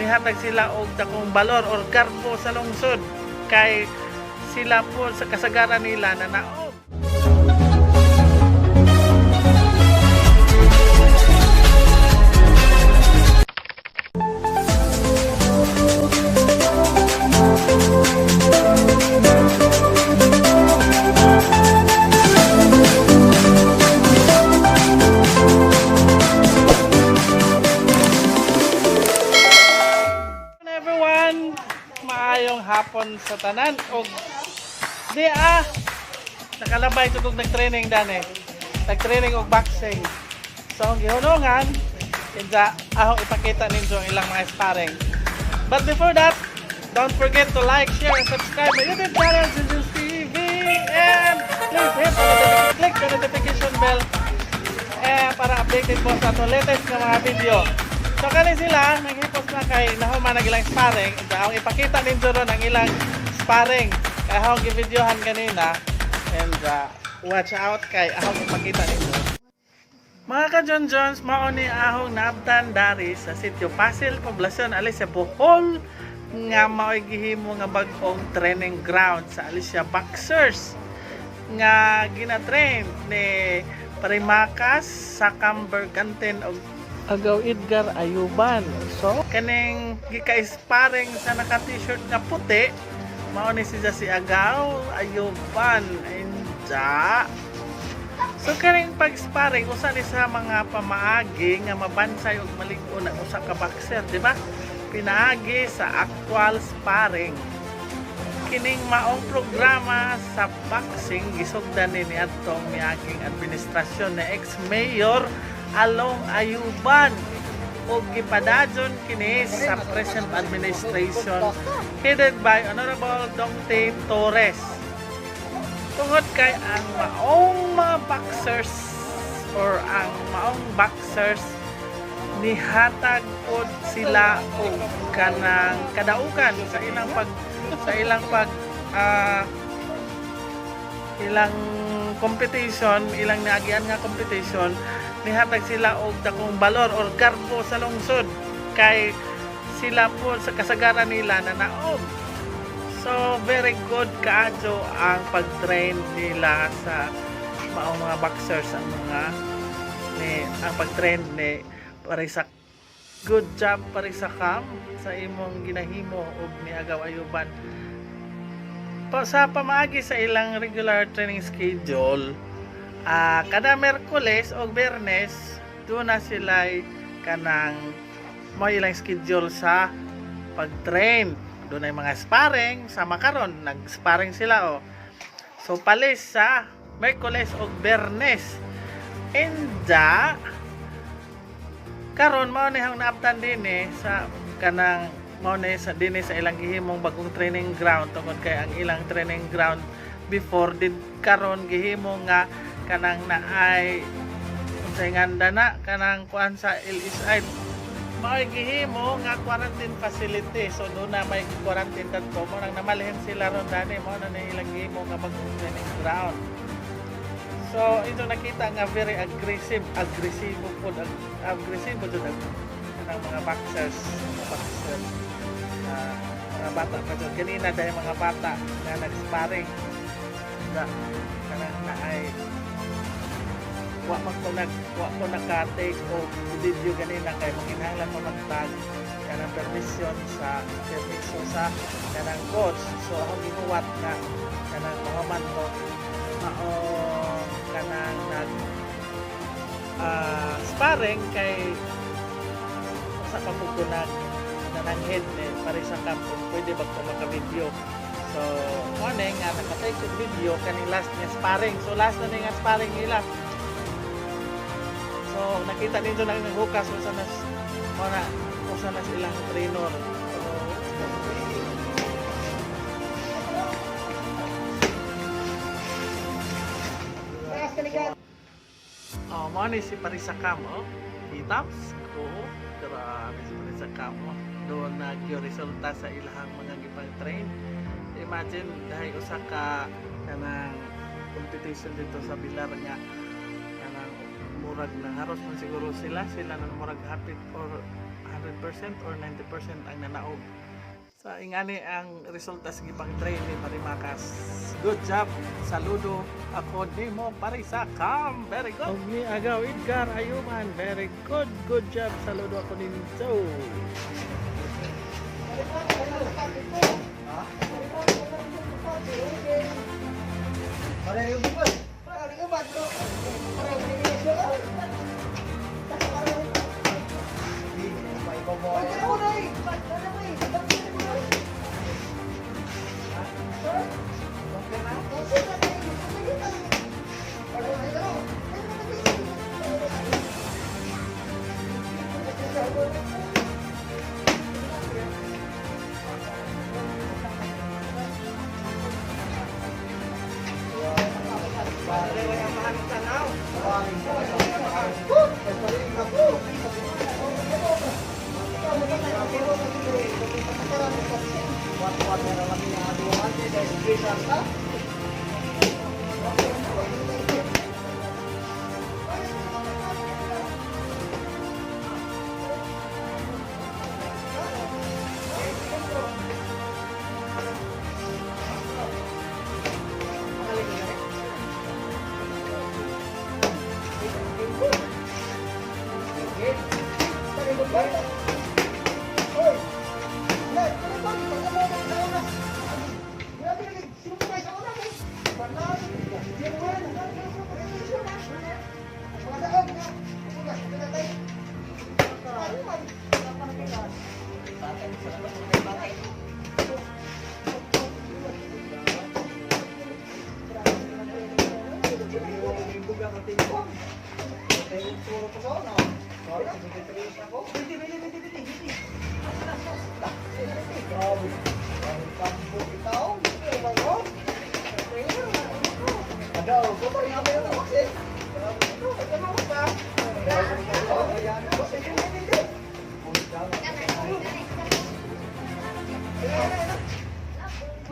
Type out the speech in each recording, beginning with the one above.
nihatag sila og dakong balor or garbo sa lungsod kay sila po sa kasagaran nila na naog. Everyone, maayong hapon sa tanan og nakalabay ito kung nag-training dani. Nag-training og boxing. So ang gihunungan kinsa ahong ipakita ninyo ang ilang mga sparring. But before that, don't forget to like, share, and subscribe my YouTube channel, Junjun TV, and please click the notification bell para updated po sa itong latest na mga video. So kani sila, naghipos na kay nahuman ang ilang sparring. Ang ipakita ninyo ron ang ilang sparring. Kaya akong i-videohan kanina. And watch out kay akong ipakita ninyo. Mga ka-John Jones, mauni ahong naabtan dari sa sitio Pasil, Poblacion, Alicia, Bohol. Nga mao'y gihimo nga bagong training ground sa Alicia Boxers. Nga gina-train ni Parimakas, Sakamber Ganten o Agaw Edgar Ayuban. So, kaning gika-sparring sa naka-t-shirt na puti, mauni siya si Agaw Ayuban. Inja. So, kaning pag-sparring, usa ni sa mga pamaagi nga mabansay og malig-o na usa ka boxer, di ba? Pinaagi sa actual sparring. Kining maong programa sa boxing gisugdan ni adtong miaging administrasyon na ex-mayor Along Ayuban o gipadadyon kini sa present administration headed by Honorable Dongte Torres. Tungod kay ang maong mga boxers or ang maong boxers nihatag pod sila og kanang kadaugan sa ilang competition, ilang naagian nga competition, nihatag sila og dakong balor or garbo sa lungsod kay sila po sa kasagaran nila na naog. So very good kaadyo ang pag-train nila sa maong mga boxers ang pag-train ni Parisa. Good job Parisa Kam sa imong ginahimo og ni Agaw Ayuban. Sa pamaagi sa ilang regular training schedule, kada Merkules o Biyernes doon na sila kanang mo ilang schedule sa pag-train. Doon ay mga sparring sa makaron, nag-sparring sila So palis sa Merkules o Biyernes. Karon mao ni hang naabtan din sa kanang mao ni sa dinhi sa ilang gihimong bagong training ground tungod kay ang ilang training ground before did karon gihimo nga kanang naay unsay nganda na kanang kuan sa LSI mao'y gihimo nga quarantine facility. So doon na may quarantine dadto mo nang namalhin sila ron dani mo na ilang gihimo nga bagong training ground. So ito nakita nga very aggressive jud ang mga boxers mga bata pa dyan. Kanina dahil mga bata na nag-sparring na kanang na ay wa ko naka-take o video kanina kay manginahanglan mo magtag kanang permission sa kanang coach. So ako ginuwat na kanang mahuman to maong kanang nag sparring kay sa pagkukunag ng head ni Parisa Kam kung pwede ba ko maka-video. So, ano nga nakatake yung video kaning last niya sparring. So, last na nga sparring nila. So, nakita ninyo na yung hukas kung saan na silang trainer. So, mo ni si Parisa Kam, hitaps ko. Grabe si Parisa Kam, doon nag-resulta sa ilahang mga gipang-train. Imagine dahil usa ka kanang competition dito sa Bilar nga kanang murag na haros man siguro sila na murag happy or 100% or 90% ang nanaog. Sa ingani ang resulta sa gipang train ni Marimakas. Good job. Saludo ako nimo Parisa Cam. Very good. Ni Agaw Edgar Ayuman. Very good. Good job. Saludo ako ninyo.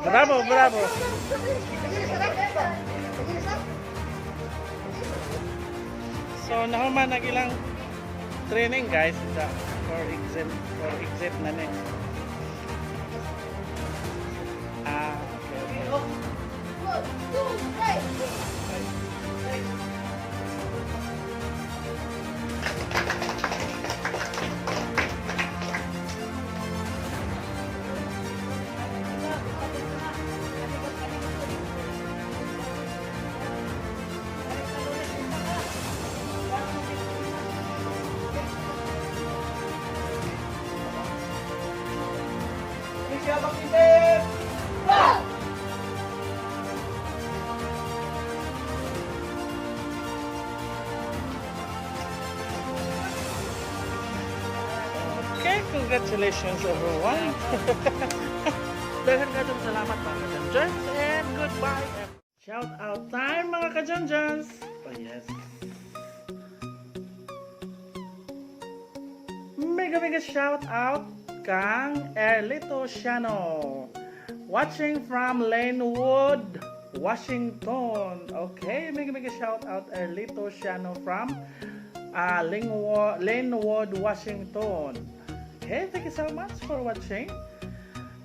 Bravo, bravo. So nahuman nagilang training guys for exam na ni. Okay, congratulations everyone. Daghang kadong salamat mga kajanjans and goodbye. Shout out time mga kajanjans. Oh yes. Mega shout out kang Erlito Shano. Watching from Lanewood, Washington. Okay, mega shout out Erlito Shano from Lanewood, Washington. Okay, thank you so much for watching.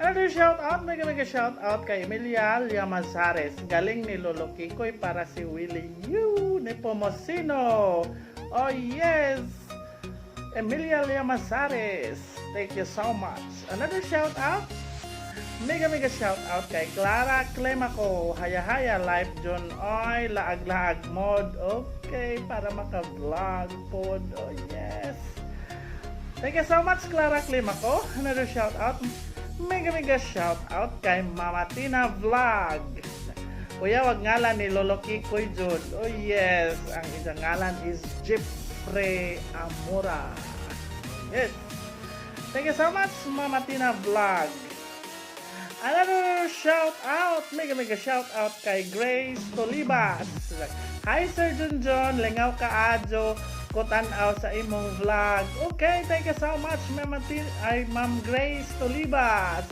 Another shout out, mega shout out kay Emilia Llamazares. Galing ni Lolo Kikoy para si Willie Yu ni Pomosino. Oh yes, Emilia Llamazares. Thank you so much. Another shout out, mega shout out kay Clara Clemaco. Haya live John Oy, laag mod. Okay, para maka-vlog pod. Oh yes. Thank you so much Clara Clemaco. Another shout out, mega shout out kay Mama Tina Vlog. Kuya, wag ngalan ni Lolo Kikoy Jud. Oh yes, ang isang ngalan is Jeffrey Amora. Yes. Thank you so much Mama Tina Vlog. Another shout out, mega shout out kay Grace Tolibas. Hi Sir Junjun, lingaw ka adyo ko tan-aw sa imong vlog. Okay, thank you so much Ma'am Grace Tolibas.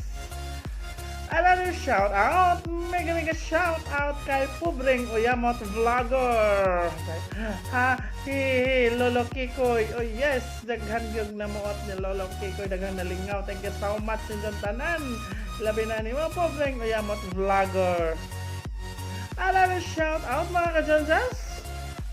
Another shout out, mega shout out kay Pubring Uyamot Vlogger. Ha, Lolo Kikoy. Oh yes, daghan gyud namuot ni Lolo Kikoy, daghan nalingaw. Thank you so much sa tanan. Labi na ni mo Pubring Uyamot Vlogger. Another shout out mga kajonjas.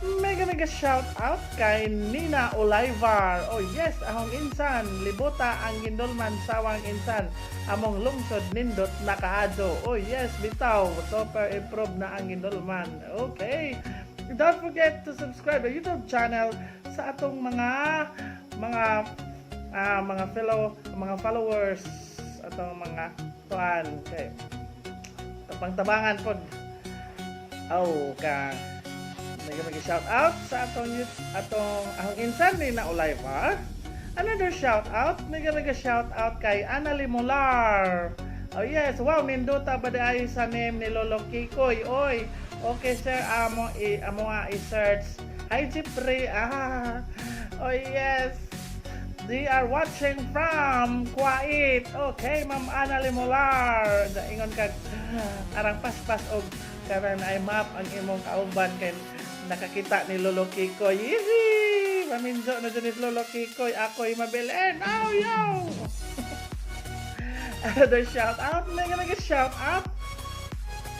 Mega shout out kay Nina Olivar. Oh yes, ahong insan, libuta ang gindolman sawang insan. Among lungsod nindot nakaadto. Oh yes, bitaw, super improve na ang gindolman. Okay. Don't forget to subscribe to YouTube channel sa atong mga followers, atong mga tuan. Okay. Pangtabangan pod. Oh, kang mega shout out sa atong ahong insan ni na Oliva. Another shout out, mega shout out kay Annalie Molar. Oh yes, wow, ninduta ba ay sa name ni Lolo Kikoy. Oy, okay sir, amo nga i-search. Hi Jeffrey. Oh yes. They are watching from Kuwait. Okay, Ma'am Annalie Molar. Ingon kag arang paspas og karon ay map ang imong kauban kay nakakita ni Lolo Kikoy. Yee! Maminjo na dyan ni Lolo Kikoy. Ako'y mabilin. Oh, yo! Another shout out. Mega shout out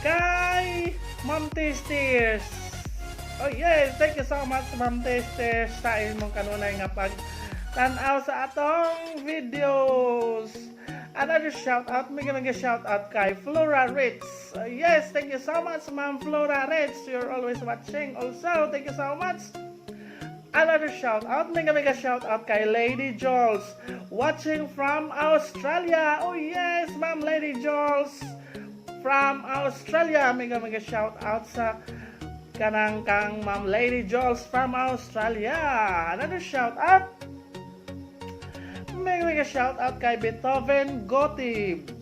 kay Ma'am Tasters. Oh, yes. Thank you so much, Ma'am Tasters, sa imong kanunay nga pag-tanaw sa atong videos. Another shout out, mega shout out kay Flora Ritz. Yes, thank you so much, Ma'am Flora Ritz. You're always watching. Also, thank you so much. Another shout out, mega shout out kay Lady Jules, watching from Australia. Oh yes, Ma'am Lady Jules from Australia. Mega shout out sa kanang kang Ma'am Lady Jules from Australia. Another shout out, mega shout out kay Beethoven Gotib.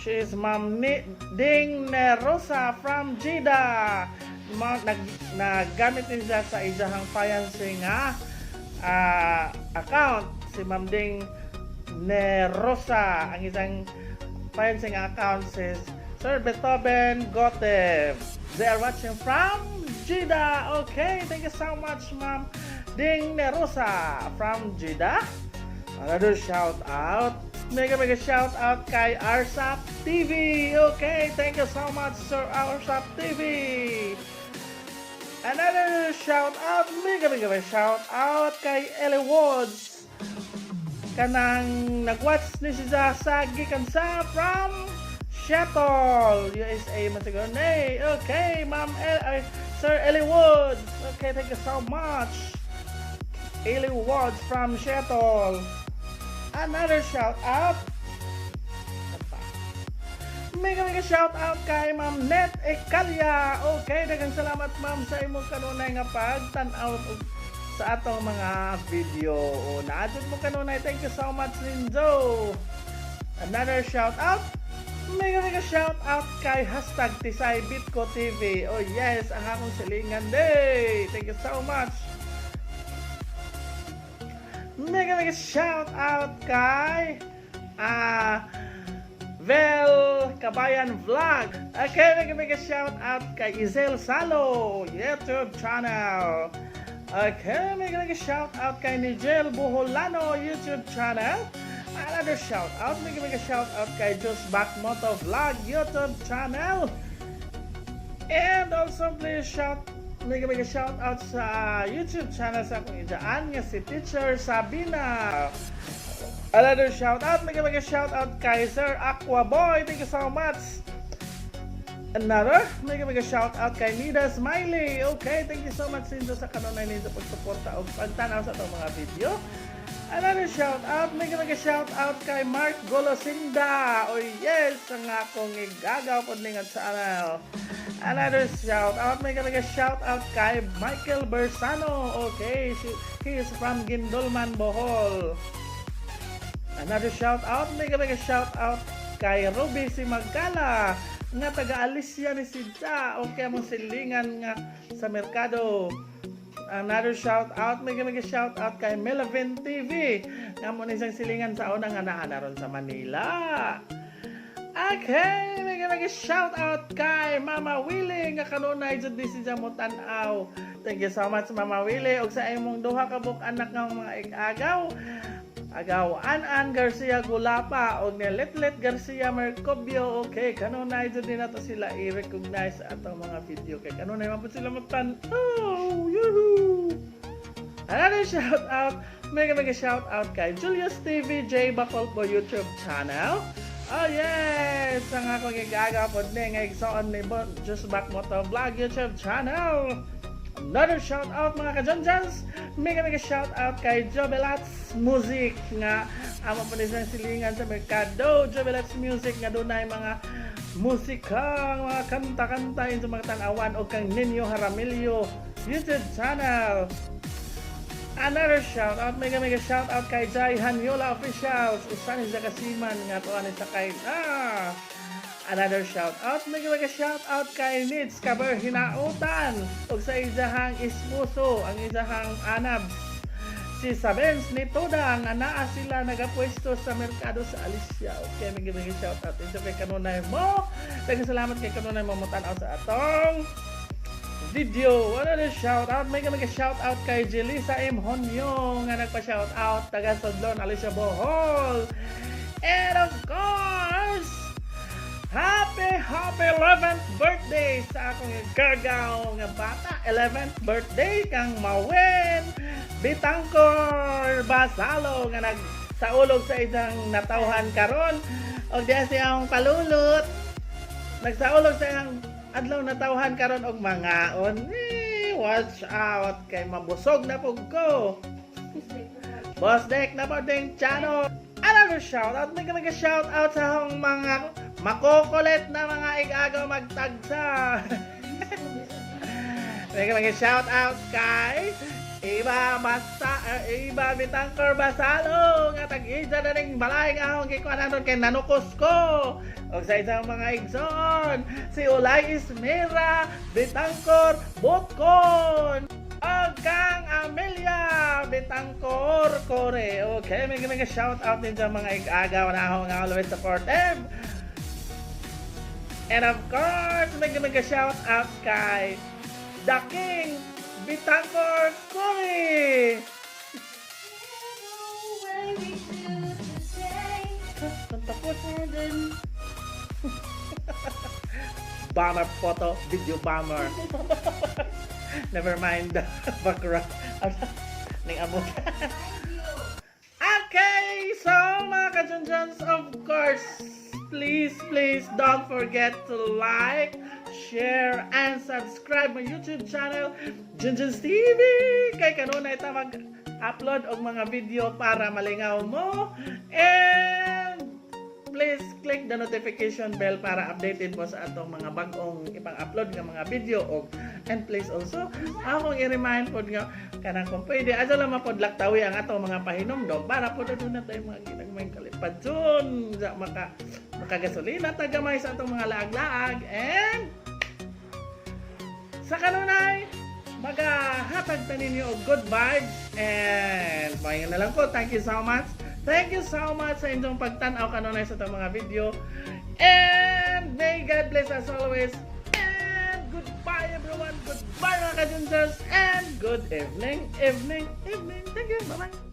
She is Ma'am Ding Nerosa from Jeddah. Nagamit niya sa ijahang financing account. Si Ma'am Ding Nerosa, ang isang financing account is Sir Beethoven Gotib. They are watching from Jeddah. Okay, thank you so much, Ma'am Ding Nerosa from Jeddah. Another shout out, mega shout out kay Arsap TV. Okay, thank you so much, Sir Arsap TV. Another shout out, mega shout out kay Ellie Woods. Kanang nagwatch ni siya sa gikan sa from Seattle, USA man siguro. Okay, Ma'am Sir Ellie Woods. Okay, thank you so much, Ellie Woods from Seattle. Another shout out, mega shout out kay Ma'am Net Ekalia. Okay, daghang salamat ma'am sa imong kanunay nga pagtan-aw sa atong mga video. O naadto mo kanunay. Thank you so much, Linzo. Another shout out, mega shout out kay #TisayBitcoTV. Oh yes, ang akong silingan day. Thank you so much. Mega shout out kay Vel Kabayan Vlog. Okay, mega shout out kay Izel Salo YouTube channel. Okay, mega shout out kay Nigel Buholano YouTube channel. Another shout out, mega shout out kay Just Back Moto Vlog YouTube channel. And also please mega shout out sa YouTube channel sa akong ijaan nga si Teacher Sabina. Another shout out, mega shout out kay Sir Aqua Boy. Thank you so much. Another mega shout out kay Nida Smiley. Okay, thank you so much Sinjo sa kanunay ninyo pagsuporta o pagtanaw sa itong mga video. Another shout out, mega shout out kay Mark Golosinda. Oh yes, ang akong igagaw pod ning channel. Another shout out, mega shout out kay Michael Bersano. Okay, he is from Gindolman, Bohol. Another shout out, mega shout out kay Ruby si Magkala nga taga Alicia ni Sidja. Okay, mong silingan nga sa merkado. Another shout out, mega shout out kay Melavin TV. Nga mo isang silingan sa unang anaan naron sa Manila. Okay, mega shout out kay Mama Willie nga kanunay jud this is mo tan-aw. Thank you so much Mama Willie og sa imong duha ka buk anak nga mga ig-agaw. Agaw An Garcia Gulapa og ni Letlet Garcia Mercobio. Okay, kanunay jud din nato sila i-recognize sa atong mga video kay kanunay man pud sila mutan. Oh, yuhu. Another shout out, mega shout out kay Julius TV J Bacolpo YouTube channel. Oh yes! Ang akong igagaw po din nga igsoon ni Just Back Moto Vlog YouTube channel. Another shout out mga kajonjans. Mega shout out kay Jobelats Music nga amo pa isang silingan sa merkado. Jobelats Music nga dunay mga musika, mga kanta-kanta sa mga tanawan o kang Ninyo Jaramillo YouTube channel. Another shout out, mega shout out kay Jai Hanyola Officials, usan sa kasiman nga tuan sa kay Another shout out, mega shout out kay Nits Kaber Hinautan ug sa izahang ispuso, ang izahang anab si Sabens ni Toda nga naa sila nagapwesto sa merkado sa Alicia. Okay, mega shout out sa kay kanunay mo. Daghang salamat kay kanunay mo mutan-aw sa atong video. Another shout out, mega shout out kay Jelisa M. Honyo nga nagpa-shout out taga Sodlon, Alicia Bohol. And of course, happy 11th birthday sa akong gagaw nga bata. 11th birthday kang Mawen Bitangkor Basalo nga nagsaulog sa isang natawhan karon og diya siyang palulot. Nagsaulog sa isang adlaw na tawhan karon og mangaon. Watch out kay mabusog na pug ko. Boss Dek na po ding channel. Another shout out, mega shout out sa akong mga makokulit na mga igagaw magtagsa. Mega shout out kay Iba Bitangkor Basalo nga tag-ija na ning balay nga akong gikuanan kay nanukos ko. Og sa isang mga igsoon, si Ulay Ismera Bitangkor Botkon og kang Amelia Bitangkor Kore. Okay, mega shout out din sa mga ig-agaw na ako nga always supportive. And of course, mega shout out kay The King Bitangkor Kore. Tapos na din. Bomber photo, video bomber. Never mind the background. Ning amo. Okay, so mga kajonjans, of course, please don't forget to like, share, and subscribe my YouTube channel, Junjuns TV. Kay kanunay ta mag-upload og mga video para malingaw mo. And please click the notification bell para updated mo sa atong mga bagong ipang-upload nga mga video. And please also, akong i-remind po nga kanang kung pwede, asa lang mapodlak tawi ang atong mga pahinomdom para po doon na tayo mga ginagmayng kalipad dun. Makagasolina, tagamay sa atong mga laag-laag. And sa kanunay, magahatag ta ninyo og good vibes. And mahingan na lang po. Thank you so much. Thank you so much sa inyong pagtanaw kanunay sa itong mga video. And may God bless us always. And goodbye everyone. Goodbye mga kajunsers. And good evening. Thank you. Bye-bye.